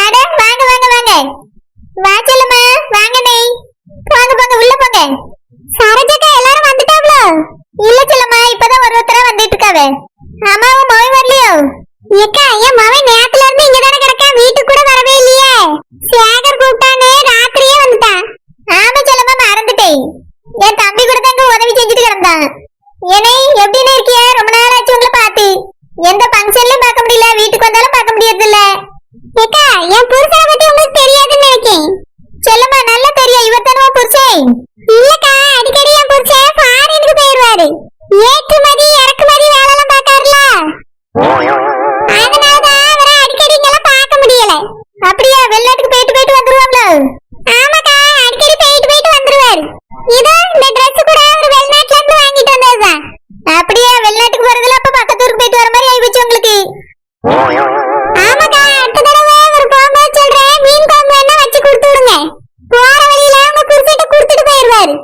அட வாங்க வாங்க வாங்க. வா செல்லம்மா, வாங்க நே. வாங்க வாங்க உள்ள போங்க. சரோஜாக்கா எல்லாரும் வந்துட்டாங்களோ? இல்ல செல்லம்மா, இப்பதான் ஒருத்தரா வந்துட்டு இருக்காவே. அம்மாவும் மவன் வரலையோ? ஏக்கா, என் மவன் நேத்துல இருந்து இங்க தானே கிடக்கா, வீட்டுக்கு கூட வரவே இல்லையே. சேகர் கூப்பிட்டானே, ராத்திரியே வந்துட்டான். ஆமா செல்லம்மா, மறந்துட்டேன். என் தம்பி கூட தான் உதவி செஞ்சுட்டு கிடந்தான். ஏனே எப்படின்னு இருக்கியா? ரொம்ப நாள் ஆச்சு உங்களை பார்த்து. எந்த ஃபங்க்ஷன்லயும் பார்க்க முடியல, வீட்டுக்கு வந்தாலும் பார்க்க முடியறது இல்ல. ஏக்கா, என் புருஷனை பத்தி உங்களுக்கு தெரியாதுன்னு நினைக்கேன். செல்லம்மா, நல்லா தெரியும். இவர் தானே புருஷன்? இல்லக்கா, அடிக்கடி என் புருஷன் ஃபாரினுக்கு போயிடுவாரு. ஏற்றுமதி இறக்குமதி வேலைலாம் பார்க்காருல, அதனாலதான் அவரை அடிக்கடி இங்கெல்லாம் பார்க்க முடியல. அப்படியா? வெளிநாட்டுக்கு போயிட்டு போயிட்டு வந்துருவாங்களோ? ஆமாக்கா, அடிக்கடி போயிட்டு போயிட்டு வந்துருவாரு. இதோ இந்த ட்ரெஸ் கூட அவர் வெளிநாட்டுல இருந்து வாங்கிட்டு வந்ததுதான். அப்படியே வெளிநாட்டுக்கு போறதுல அப்ப பக்கத்தூருக்கு போயிட்டு வர மாதிரி ஆயிடுச்சு உங்களுக்கு. ஆமாக்கா, அடுத்த தடவை ஒரு போகும்போது சொல்றேன், மீன் குழம்பு வேணா வச்சு கொடுத்து விடுங்க. போற வழியில உங்க புருஷன்ட்ட கொடுத்துட்டு போயிடுவாரு.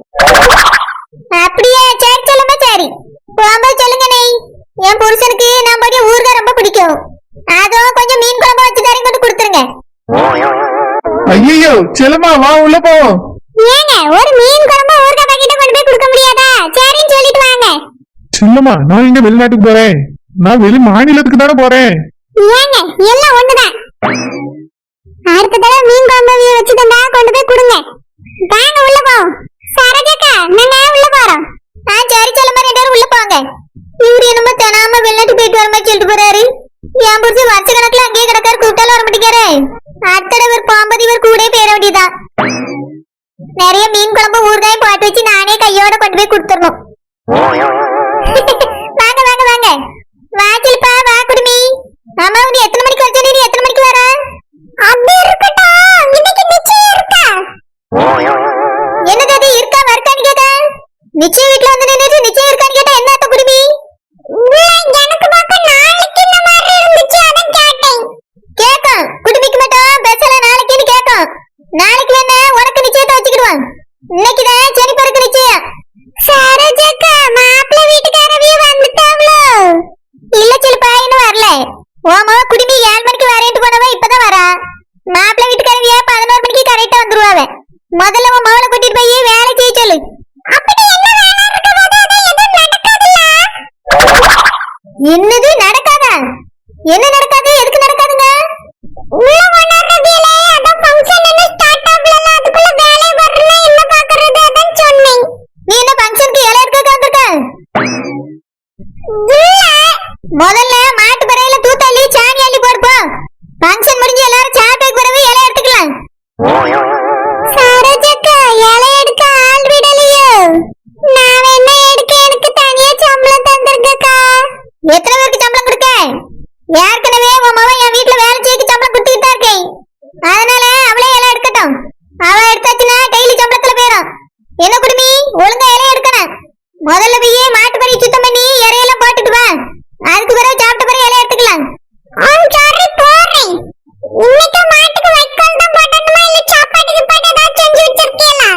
அப்படியே? சரி சொல்லுமா, சரி. போகும்போது சொல்லுங்க நே. என் புருஷனுக்கு நம்மளுடைய ஊர்தான் ரொம்ப பிடிக்கும். அதுவும் கொஞ்சம் மீன் குழம்பு வச்சு தரேன், கொண்டு கொடுத்துருங்க. ஐயோ செல்லம்மா, வா உள்ள போ. ஏங்க, ஒரு மீன் குழம்பு ஊர்கா பாக்கெட்ட கொண்டு போய் கொடுக்க முடியாதா? சரின்னு சொல்லிட்டு வாங்க. செல்லம்மா, நான் இங்க வெளிநாட்டுக்கு போறேன். நான் வெளி மாநிலத்துக்கு தானே போறேன். ஏங்க, எல்லாம் ஒண்ணுதான். அடுத்த தடவை மீன் குழம்பு வச்சு தந்தா கொண்டு போய் கொடுங்க. வாங்க உள்ள போ. சரோஜாக்கா, நாங்க உள்ள போறோம். சரி செல்லம்மா, 2 பேரும் உள்ள போங்க. இவரு என்னமோ தெனாம வெளிநாட்டுக்கு போயிட்டு வர மாதிரி சொல்லிட்டு போறாரு. என் புருஷன் வருஷ கணக்குல அங்கேயே கிடக்காரு, கூப்பிட்டாலும் வர மாட்டேங்காரு. அடுத்த இவர் போகும்போது இவர் கூட பேர வேண்டியதான். நிறைய மீன் குழம்பு ஊறுகாயும் போட்டு வச்சு நானே கையோட கொண்டு போய் கொடுத்துடணும். வாங்க வாங்க வாங்க. வா சில்பா, வா குடுமி. அம்மா, நீ எத்தனை மணிக்கு வச்ச? நீ எத்தனை மணிக்கு வர? அப்படி இருக்கட்டும், இன்னைக்கு நிச்சயம் இருக்கா? என்னது அது, இருக்கா வரக்கான்னு கேட்டா? நிச்சயம் வீட்டுல வந்து நின்னுட்டு நிச்சயம் இருக்கான்னு கேட்டா என்ன அர்த்தம் குடுமி? எனக்கு பார்க்க நாளைக்கு இந்த மாதிரி இருந்துச்சு, அதான் கேட்டேன். கேட்கும் குடுமிக்கு மட்டும் பேசல, நாளைக்குன்னு கேட்கும். நாளைக்கு வேணா உனக்கு நிச்சயத்தை வச்சுக்கிடுவான். இன்னைக்குதான் சனி பருக்கு நிச்சயம். சரோஜாக்கா, மாப்பிள்ளை வீட்டுக்காரவே வந்துட்டாங்களோ? இல்ல சிலப்பா, இன்னும் வரல. ஓமா குடுமி 7 மணிக்கு வரேன்ட்டு போனவ இப்பதான் வரா. மாப்பிள்ளை வீட்டுக்காரவியா 11 மணிக்கு கரெக்டா வந்துருவாவ. முதல்ல உன் மவளை கூட்டிட்டு போய் வேலை செய்ய சொல்லு. அப்படி என்ன வேலை இருக்கும்போது அது எதுவும் நடக்காதுல்ல? என்னது நடக்காதா? என்ன நடக்காது? எதுக்கு நடக்காதுங்க? உள்ள ஒண்ணாறதுல அத ஃபங்க்ஷன் என்ன ஸ்டார்ட் ஆகல, அதுக்குள்ள வேலை வரல, என்ன பாக்குறது அதான் சொன்னேன். நீ என்ன ஃபங்க்ஷனுக்கு இலை எடுக்க வந்திருக்க? இல்ல, முதல்ல மாட்டு பறையில தூத்தள்ளி சாணி அள்ளி போடுப்போ. ஃபங்க்ஷன் முடிஞ்சு எல்லாரும் சாப்பிட்டு வரவே இலை எடுத்துக்கலாம். சரோஜாக்கா, இலை எடுக்க ஆள் விடலையோ? நான் என்ன எடுக்க, எனக்கு தனியா சம்பளம் தந்திருக்கா. எத்தனை பேருக்கு சம்பளம் கொடுக்க? ஏற்கனவே உன் மவன் என் வீட்டுல வேலை செய்ய சம்பளம் கொடுத்துட்டு தான் இருக்கேன். அதனால அவளே இலை எடுக்கட்டும். அவ எடுத்தாச்சுன்னா டெய்லி சம்பளத்துல போயிடும். என்ன குடுமி, ஒழுங்கா இலை எடுக்கணும். முதல்ல போய் மாட்டு பறி சுத்தம் பண்ணி இறையெல்லாம் போட்டுட்டு வா. அதுக்கு பிறகு சாப்பிட்ட பிறகு இலை எடுத்துக்கலாம். சரி, போறேன். இன்னைக்கு மாட்டுக்கு வைக்கோல் தான் போடணுமா, இல்ல சாப்பாட்டுக்கு போட்டு ஏதாவது செஞ்சு வச்சிருக்கீங்களா?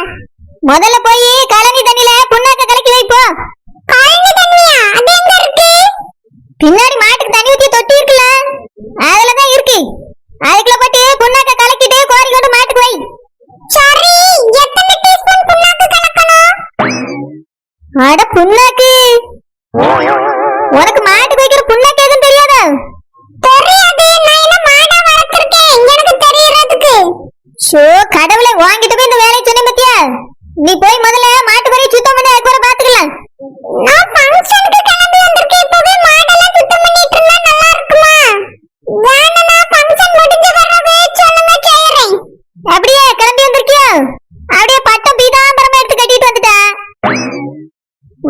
முதல்ல போய் கழனி தண்ணியில புண்ணாக்க கலக்கி வைப்போ. கழனி தண்ணியா? அது எங்க இருக்கு? பின்னாடி மாட்டுக்கு தண்ணி ஊத்தி தொட்டி இருக்குல்ல, அதுலதான் இருக்கு. அதுக்குள்ள போட்டு புண்ணாக்க கலக்கிட்டு கோரி கொண்டு மாட்டுக்கு வை. சரி, எத்தனை டீஸ்பூன் புண்ணாக்கு கலக்கணும்? அட புண்ணாக்கு, உனக்கு மாட்டுக்கு வைக்கிற புண்ணாக்கு எதுவும் தெரியாதா? தெரியாது, நான் என்ன மாடா வளர்த்திருக்கேன், எனக்கு தெரியறதுக்கு. ஷோ கடவுளே, வாங்கிட்டு போய் இந்த வேலையை சொன்னேன் பத்தியா? நீ போய் முதல்ல மாட்டு பறி சுத்தம் பண்ணி அதுக்கு பாத்துக்கலாம். நான் ஃபங்க்ஷனுக்கு கிளம்பி வந்திருக்கேன், இப்பவே மாடெல்லாம் சுத்தம் பண்ணிட்டு இருந்தா நல்லா இருக்குமா? வேணா, நான் ஃபங்க்ஷன் முடிஞ்ச வரவே சொல்லுங்க, செய்றேன். அப்படியே கிளம்பி வந்திருக்கியா? அப்படியே பட்டம் பீதாம்பரமா எடுத்து கட்டிட்டு வந்துட்டா.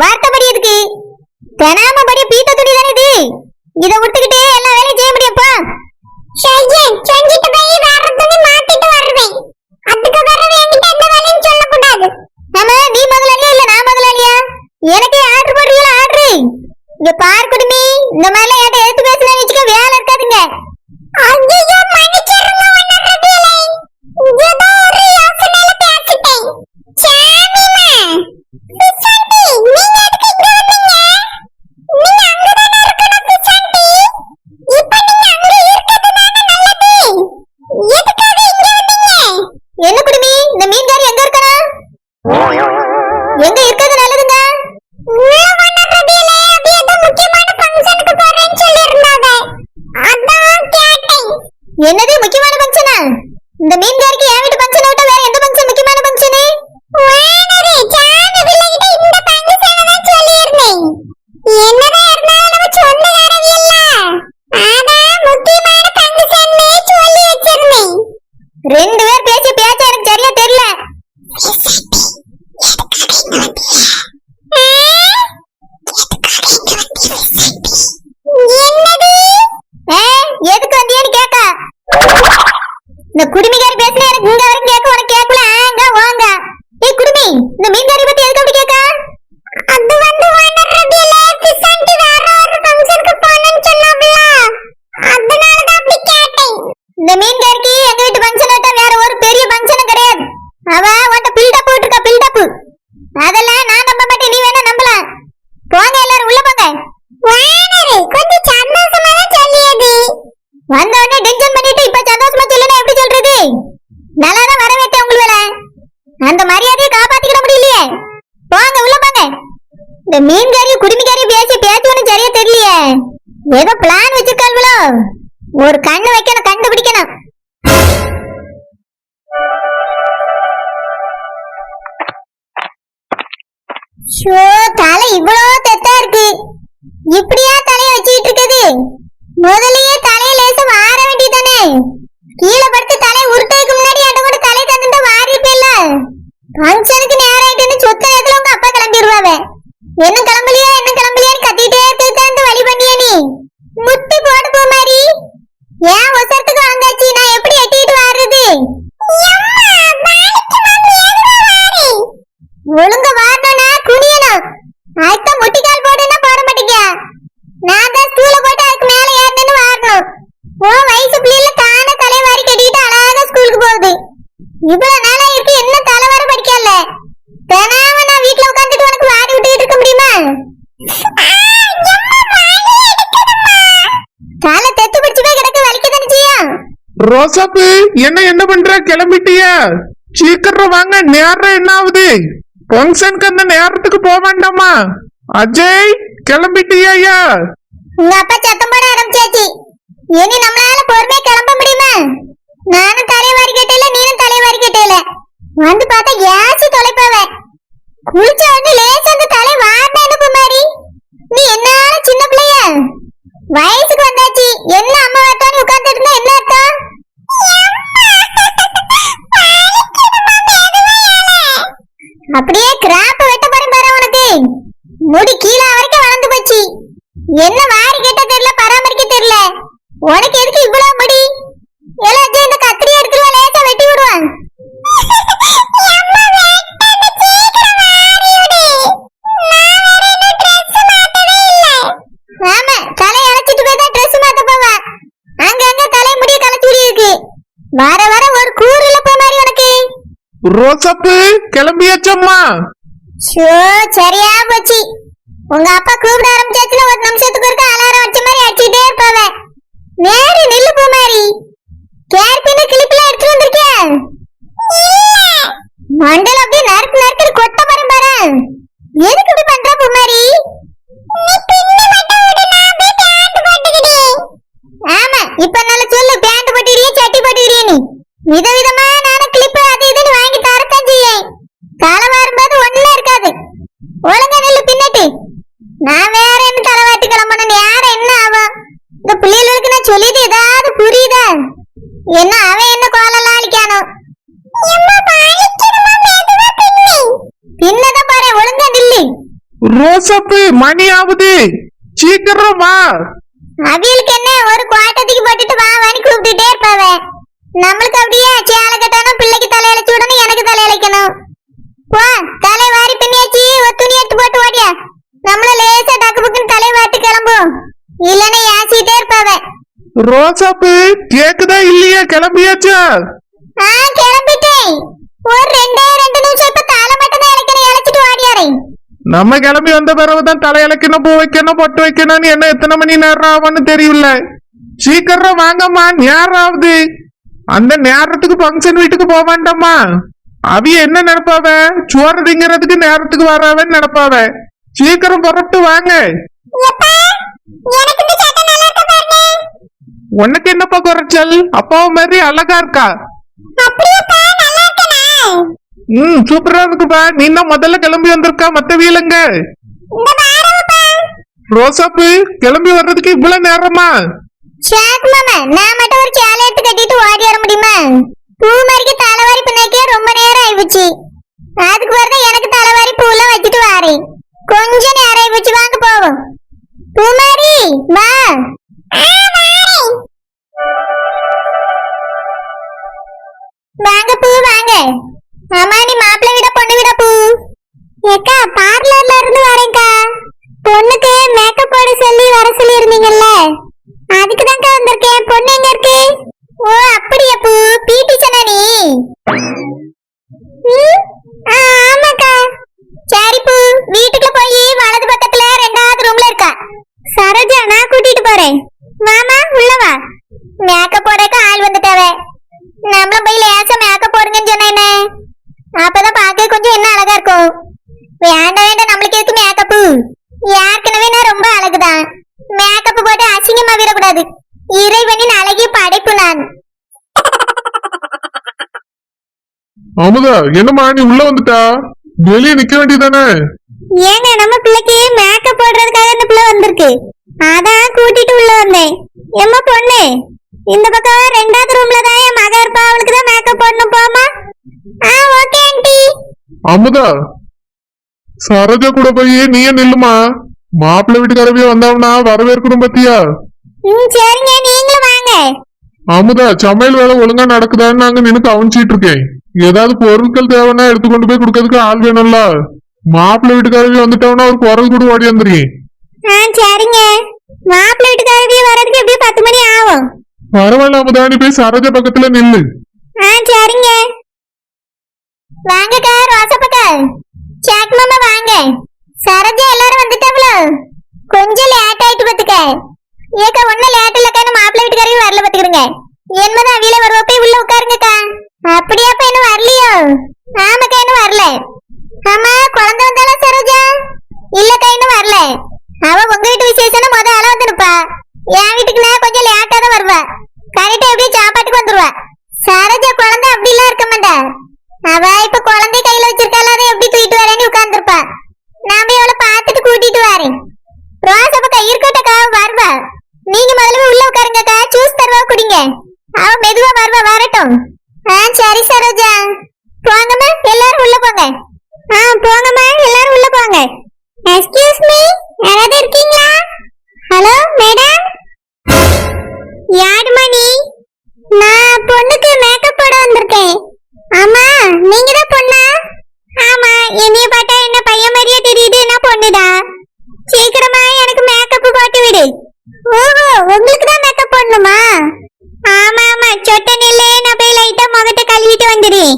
வார்த்தைப்படி எதுக்கு? தெனாம படி பீத்த துணி தானே இது. இதை விட்டுக்கிட்டு எல்லா வேலையும் செய்ய முடியும்ப்பா. செஞ்சுட்டு போய் வேற துணி மாத்திட்டு வருவேன். அதுக்கு வரவே என்னது முக்கியமான ஃபங்க்ஷனா? இந்த மீன்காரிக்கு என் வீட்டு ஃபங்க்ஷனை விட்டா வேற எந்த ஃபங்க்ஷன் முக்கியமான ஃபங்க்ஷனு? வானரே சாமி பிள்ளைகிட்ட இந்த ஃபங்க்ஷனை தான் சொல்லியிருந்தேன். என்னதான் இருந்தாலும் நம்ம சொந்தக்காரவி இல்ல. அதான் முக்கியமான ஃபங்க்ஷன்னே சொல்லி வச்சிருந்தேன். ரெண்டு பேர் பேசி பேச்ச எனக்கு சரியா தெரியல. எதுக்கு வந்தியன்னு கேட்டா இந்த குடுமிகாரி பேசினா எனக்கு இங்க வரைக்கும் கேட்க உனக்கு கேட்கல. ஆங்க வாங்க. ஏய் குடுமி, இந்த மீன்காரி பத்தி எதுக்கு அப்படி கேட்க? அது வந்து வானரபியில கிசண்டி வேற ஒரு ஃபங்க்ஷனுக்கு போறேன்னு சொன்னாப்ல. அதனால தான் அப்படி கேட்டேன். இந்த மீன்காரிக்கு எங்க வீட்டு ஃபங்க்ஷன் விட்டா வேற ஒரு பெரிய ஃபங்க்ஷனும் கிடையாது. அவ உன்கிட்ட பில்டப் போட்டுருக்கா பில்டப். அதெல்லாம் நான் நம்ப மாட்டேன், நீ வேணா நம்பலாம். போங்க எல்லாரும் உள்ள போங்க. வானரே கொஞ்சம் சந்தோஷமா தான் சொல்லியது. வந்த உடனே டென்ஷன் பண்ணிட்டு இப்ப சந்தோஷமா சொல்லணும் எப்படி சொல்றது? நல்லாதான் வரவேற்றேன் உங்களை. அந்த மரியாதையை காப்பாத்திக்கிட முடியலையே. போங்க உள்ள போங்க. இந்த மீன்காரியும் குடுமிகாரியும் பேசி பேச்சு ஒன்னும் சரியா தெரியலையே. ஏதோ பிளான் வச்சிருக்காங்களோ. ஒரு கண்ணு வைக்கணும், கண்டுபிடிக்கணும். ஷோ தலை இவ்வளோ தெத்தா இருக்கு. இப்படியா தலைய வச்சுக்கிட்டு இருக்குது? முதல்லயே தலைய லேசா வார வேண்டியதானே. கீழே படுத்து தலை உருட்டதுக்கு முன்னாடி என்கிட்ட கூட தலை தந்துட்டு வாரிப்பேல்ல. ஃபங்க்ஷனுக்கு நேரம் ஆயிட்டுன்னு சொத்த நேரத்துல உங்க அப்பா கிளம்பிடுவாவே. என்ன கிளம்பலையா கத்திட்டே இருக்கிறது வழி பண்ணியா நீ? முட்டி போட்டு போ மாதிரி. ஏன் ஒசரத்துக்கு வந்தாச்சு, நான் எப்படி எட்டிட்டு வாடுறது? ஒழுங்க வாடனா குனியணும். அடுத்த முட்டிக்கால் போடுனா போட மாட்டீங்க. நான் தான் ஸ்டூல போட்டு அதுக்கு மேல ஏறணும்னு வாடணும். ஓ வயசு பிள்ளைல தானே தலை வாரி கட்டிட்டு அழகா ஸ்கூலுக்கு போகுது. இவ்வளவு நாளா இருக்கு, என்ன தலை வர படிக்கல. தினாம நான் வீட்டுல உட்காந்துட்டு உனக்கு வாரி விட்டுக்கிட்டு இருக்க முடியுமா? தலை தெத்து பிடிச்சு போய் கிடக்க வலிக்கதானே செய்யும். ரோசாப்பு என்ன பண்ற? கிளம்பிட்டியா? சீக்கிரம் வாங்க, நேரம் என்ன ஆகுது? ஃபங்க்ஷனுக்கு அந்த நேரத்துக்கு போக வேண்டாமா? அஜய் கிளம்பிட்டியா? உங்க அப்பா சத்தம் போட ஆரம்பிச்சாச்சு. இனி நம்மளால பொறுமையா கிளம்ப முடியுமா? நானும் தலைவாரி கேட்டேல, நீனும் தலைவாரி கேட்டேல. வந்து பார்த்தா ஏசி தொலைப்பாவ. குளிச்ச உடனே லேசா அந்த தலை வாடனு குமாரி. நீ என்னால சின்ன பிள்ளைய? வயசுக்கு வந்தாச்சு, என்ன அம்மா வாட்டான்னு உட்கார்ந்துட்டு இருந்தா என்ன அர்த்தம்? அப்படியே கிராப் வெட்ட போறேன் பாரு உனக்கு. முடி கீழே வரைக்கும் வளர்ந்து போச்சு. என்ன வாரி கேட்ட தெரியல, பராமரிக்க தெரியல. உனக்கு எதுக்கு இவ்வளவு முடி? எல்லாத்தையும் இந்த கத்திரி எடுத்துருவா, லேசா வெட்டி விடுவான். ஆமா, தலை அழைச்சிட்டு போய் தான் ட்ரெஸ் மாத்த போவா. அங்கங்க தலை முடிய கலச்சுடி இருக்கு. வர வர ஒரு கூறு இல்ல போ மாதிரி உனக்கு. ரோசாப்பு கிளம்பியாச்சம்மா? ஷோ சரியா போச்சு. உங்க அப்பா கூப்பிட ஆரம்பிச்சாச்சுல ஒரு நிமிஷத்துக்கு ஒருக்க அலாரம் வச்ச மாதிரி அடிச்சுட்டே இருப்பாவ. நேரு நில்லு போ மாதிரி. கேர்பின் கிளிப்ல எடுத்து வந்திருக்கியா? மண்டல அப்படியே நறுக்கு நறுக்கு கொட்ட போறேன் பாரு. எதுக்கு இப்படி பண்ற போ மாதிரி? ஆமா, இப்ப நல்ல சொல்லு. பேண்ட் போட்டுறியே, சட்டி போட்டுறியே நீ? விதவிதமா நானும் கிளிப் அது இதுன்னு வாங்கி தரத்தான் செய்யேன். தலை வரும்போது ஒண்ணும் இருக்காது. ஒழுங்கா நெல்லு பின்னட்டு. நான் வேற என்ன தலைவாட்டி கிளம்பணும், யார என்ன ஆகும்? இந்த பிள்ளைகளுக்கு நான் சொல்லிட்டு ஏதாவது புரியுதா? என்ன அவன் என்ன கோலெல்லாம் அழிக்கானோ? பின்னதான் பாரு, ஒழுங்கா நில்லு. ரோசாப்பு மணி ஆகுது, சீக்கிரம் வா. அவியலுக்கு என்ன, ஒரு குவாட்டத்துக்கு போட்டுட்டு வா வான்னு கூப்பிட்டுட்டே இருப்பாவ. நம்மளுக்கு அப்படியே சேலை கட்டணும், பிள்ளைக்கு தலையழைச்சு விடணும், எனக்கு தலையழைக்கணும். போ, தலை வாரி பின்னியாச்சு, ஒரு துணி எடுத்து போட்டு ஓடியா. நம்மள லேசா டக்கு புக்குன்னு தலை வாட்டு கிளம்பும். இல்லன்னா ஏசிட்டே இருப்பாவ. ரோசாப்பு கேக்குதா இல்லையா? கிளம்பியாச்சா? கிளம்பிட்டேன். ஒரு 2 நிமிஷம் இப்ப தலை மட்டும் தான் இழைக்கணும், இழைச்சிட்டு ஓடியாரே. நம்ம கிளம்பி வந்த பிறகுதான் தலை இலக்கணும், பூ வைக்கணும், பொட்டு வைக்கணும்னு என்ன எத்தனை மணி நேரம் ஆகும்னு தெரியல. சீக்கிரம் வாங்கம்மா, நேரம் ஆகுது. அந்த நேரத்துக்கு ஃபங்க்ஷன் வீட்டுக்கு போக வேண்டாமா? அவிய என்ன நினைப்பாவ? சோறு திங்கிறதுக்கு நேரத்துக்கு வராவன்னு நினைப்பாவ. சீக்கிரம் புறப்பட்டு வாங்க. உனக்கு என்னப்பா குறைச்சல்? அப்பாவை மாதிரி அழகா இருக்கா. அப்படியேப்பா நல்லா இருக்கனே. சூப்பரா இருக்குப்பா. நீ தான் முதல்ல கிளம்பி வந்திருக்கா. மத்த வீலங்க இந்த வாரம்ப்பா. ரோசாப்பு கிளம்பி வர்றதுக்கு இவ்வளவு நேரமா? ஷாக் மாமா, நான் மட்டும் ஒரு சேலை எடுத்து கட்டிட்டு ஓடி வர முடியுமா? பூ மாதிரிக்கு தலைவாரி பின்னைக்கே ரொம்ப நேரம் ஆயிடுச்சு. அதுக்கு வரதான் எனக்கு தலைவாரி பூலாம் வச்சுட்டு வாரேன். கொஞ்ச நேரம் ஆயிடுச்சு, வாங்க போவோம். பூமாரி வா. வாங்க பூ வாங்க. ஆமா, நீ மாப்பிள்ளை விட பொண்ணு விட பூ. ஏக்கா பார்லர்ல இருந்து வரேன்க்கா. பொண்ணுக்கு மேக்கப் போட சொல்லி வர சொல்லி இருந்தீங்கல்ல, அதுக்கு தான்க்கா வந்திருக்கேன். பொண்ணு எங்க இருக்கு? ஓ அப்படியா பூ, பிடி சொன்ன நீ? ஆமாக்கா. சரி பூ, வீட்டுக்குள்ள போய் வலது பக்கத்துல 2வது ரூம்ல இருக்கா சரோஜா, நான் கூட்டிட்டு போறேன். மாமா உள்ள வா. மேக்கப் போடக்க ஆள் வந்துட்டாவ. நம்மளும் போய் லேசா மேக்கப் போடுங்கன்னு சொன்னேனே, அப்பதான் பார்க்க கொஞ்சம் என்ன அழகா இருக்கும். வேண்டாம் வேண்டாம், நம்மளுக்கு எதுக்கு மேக்கப்பு? ஏற்கனவே நான் ரொம்ப அழகுதான். மேக்கப் போட்டு அசிங்கமா விடக்கூடாது. இறைவனின் அழகிய படைப்பு நான். அமுதா, என்னம்மா நீ உள்ள வந்துட்டா? வெளியே நிக்க வேண்டியதானே? ஏங்க, நம்ம பிள்ளைக்கு மேக்கப் போடுறதுக்காக இந்த பிள்ளை வந்திருக்கு, அதான் கூட்டிட்டு உள்ள வந்தேன். எம்மா பொண்ணு, இந்த பக்கம் 2வது ரூம்ல தான் என் மக இருப்பா. அவளுக்கு தான் மேக்கப் போடணும், போமா? Okay aunty. அமுதா, சரோஜா கூட போய் நீயே நில்லுமா. மாப்பிள்ளை வீட்டுக்காரவே வந்தவனா வரவேற்கணும் பத்தியா? சரிங்க, நீங்களும் வாங்க. அமுதா, சமையல் வேலை ஒழுங்கா நடக்குதான்னு நாங்க நின்னு கவனிச்சிட்டு இருக்கேன். ஏதாவது பொருட்கள் தேவைன்னா எடுத்துக்கொண்டு போய் கொடுக்கறதுக்கு ஆள் வேணும்ல. மாப்பிள்ளை வீட்டுக்காரவே வந்துட்டவனா ஒரு குரல் கூட ஓடி வந்துருக்கேன். சரிங்க, மாப்பிள்ளை வீட்டுக்காரவே வர்றதுக்கு எப்படியும் 10 மணி ஆகும். பரவாயில்ல அமுதா, நீ போய் சரோஜா பக்கத்துல நில்லு. சரிங்க. வாங்கக்கா ரோசப்பக்கா. சாக் மாமா வாங்க. சரோஜா எல்லாரும் வந்துட்டாங்களோ? கொஞ்சம் லேட் ஆயிட்டு பாத்துக்க. ஏக்கா ஒன்னும் லேட் இல்லக்கா, மாப்பிள்ளை வீட்டுக்காரையும் வரல பாத்துக்கிடுங்க. என்னதான் அவியில வருவப்ப உள்ள உட்காருங்கக்கா. அப்படியாப்பா இன்னும் வரலையோ? ஆமாக்கா இன்னும் வரல. ஆமா, குழந்தை வந்தாளா சரோஜா? இல்லக்கா இன்னும் வரல. அவ உங்க வீட்டு விசேஷம் முத ஆள வந்து நிப்பா. என் வீட்டுக்கு நான் கொஞ்சம் லேட்டா தான் வருவா. கரெக்டா எப்படியும் சாப்பாட்டுக்கு வந்துருவா. சரோஜா குழந்தை அப்படிலாம் இருக்க மாட்டா. அவ இப்ப குழந்தை கையில வச்சிருக்கால, அதை எப்படி தூக்கிட்டு வரேன்னு உட்கார்ந்துருப்பா. நாம அவளை பார்த்துட்டு கூட்டிட்டு வரேன். ரோசப்பக்கா இருக்கட்டக்கா, வருவா. நீங்க முதல்ல உள்ள உட்காருங்கக்கா, ஜூஸ் தருவா குடிங்க. அவ மெதுவா வருவா, வரட்டும். சரி சரோஜா. போங்கம்மா எல்லாரும் உள்ள போங்க. போங்கம்மா எல்லாரும் உள்ள போங்க. எக்ஸ்கியூஸ் மீ, யாராவது இருக்கீங்களா? Hello madam. யாருமா நீ? நான் பொண்ணுக்கு மேக்கப் போட வந்திருக்கேன். ஆமா, நீங்க தான் பொண்ணா? ஆமா, என்னைய பார்த்தா என்ன பையன் மாதிரியே தெரியுது. நான் பொண்ணுதான். சீக்கிரமா எனக்கு மேக்கப் போட்டு விடு. ஓஹோ, உங்களுக்கு தான் மேக்கப் போடணுமா? ஆமா ஆமா, சொட்ட நில்லே, நான் போய் லைட்டா முகத்தை கழுவிட்டு வந்துடுறேன்.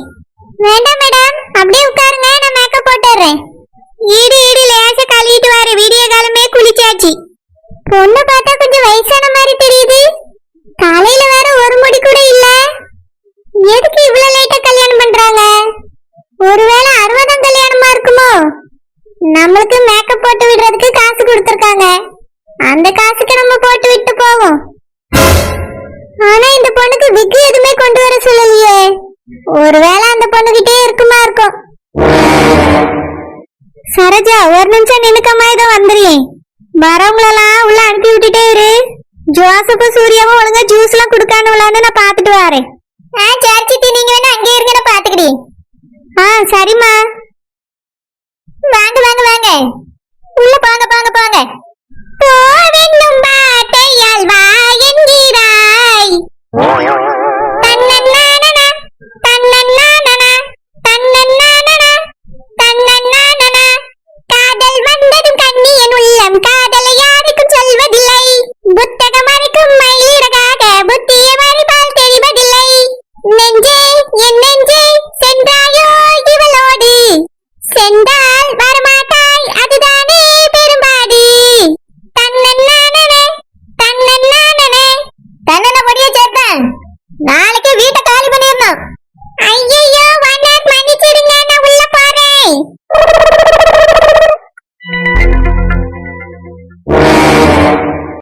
வேண்டாம் மேடம், அப்படியே உட்காருங்க, நான் மேக்கப் போட்டுறேன். ஈடு ஈடு லேசா கழுவிட்டு வர. விடிய காலமே குளிச்சாச்சு. பொண்ணு பார்த்தா கொஞ்சம் வயசான மாதிரி தெரியுது. தலையில வேற ஒரு முடி கூட இல்ல. எதுக்கு இவ்வளவு லேட்டா கல்யாணம் பண்றாங்க? ஒருவேளை 60ஆம் கல்யாணமா இருக்குமோ? நம்மளுக்கு மேக்கப் போட்டு விடுறதுக்கு காசு கொடுத்திருக்காங்க. அந்த காசுக்கு நம்ம போட்டு விட்டு போவோம். ஆனா இந்த பொண்ணுக்கு விக்கு எதுவுமே கொண்டு வர சொல்லலையே. ஒருவேளை அந்த பொண்ணுகிட்டே இருக்குமா இருக்கும். சரோஜா, ஒரு நிமிஷம் நினைக்கமா இதோ வந்துடுறேன். வரவங்களெல்லாம் உள்ள அனுப்பி விட்டுட்டே இரு. ஜோசப்பு சூர்யாவும் ஒழுங்கா ஜூஸ் எல்லாம் குடுக்கானுலான்னு நான் பாத்துட்டு வரேன். சார்ச்சித்தி, நீங்க வேணா அங்கே இருங்க, நான் பாத்துக்கிட்டேன். சரிம்மா. வாங்க வாங்க வாங்க, உள்ள போங்க போங்க போங்க. போவென்னும் பாட்டையால் வா என்கிறாய். தன்னன்னானனா தன்னன்னானனா தன்னன்னானனா தன்னன்னானனா. காதல் வந்ததும் கண்ணியன் உள்ளம் காதலை யாருக்கும் சொல்வதில்லை. புத்தகம் அரைக்கும் மயிலிறகாக புத்திய மறைப்பால் தெரிவதில்லை. நெஞ்சே என் நெஞ்சே சென்றாயோ இவளோடு, சென்றால் வரமாட்டாய் அதுதானே பெரும்பாடு. தன்னன்னானனே தன்னன்னானனே. தன்னன முடிய சேர்த்தான். நாளைக்கு வீட்டை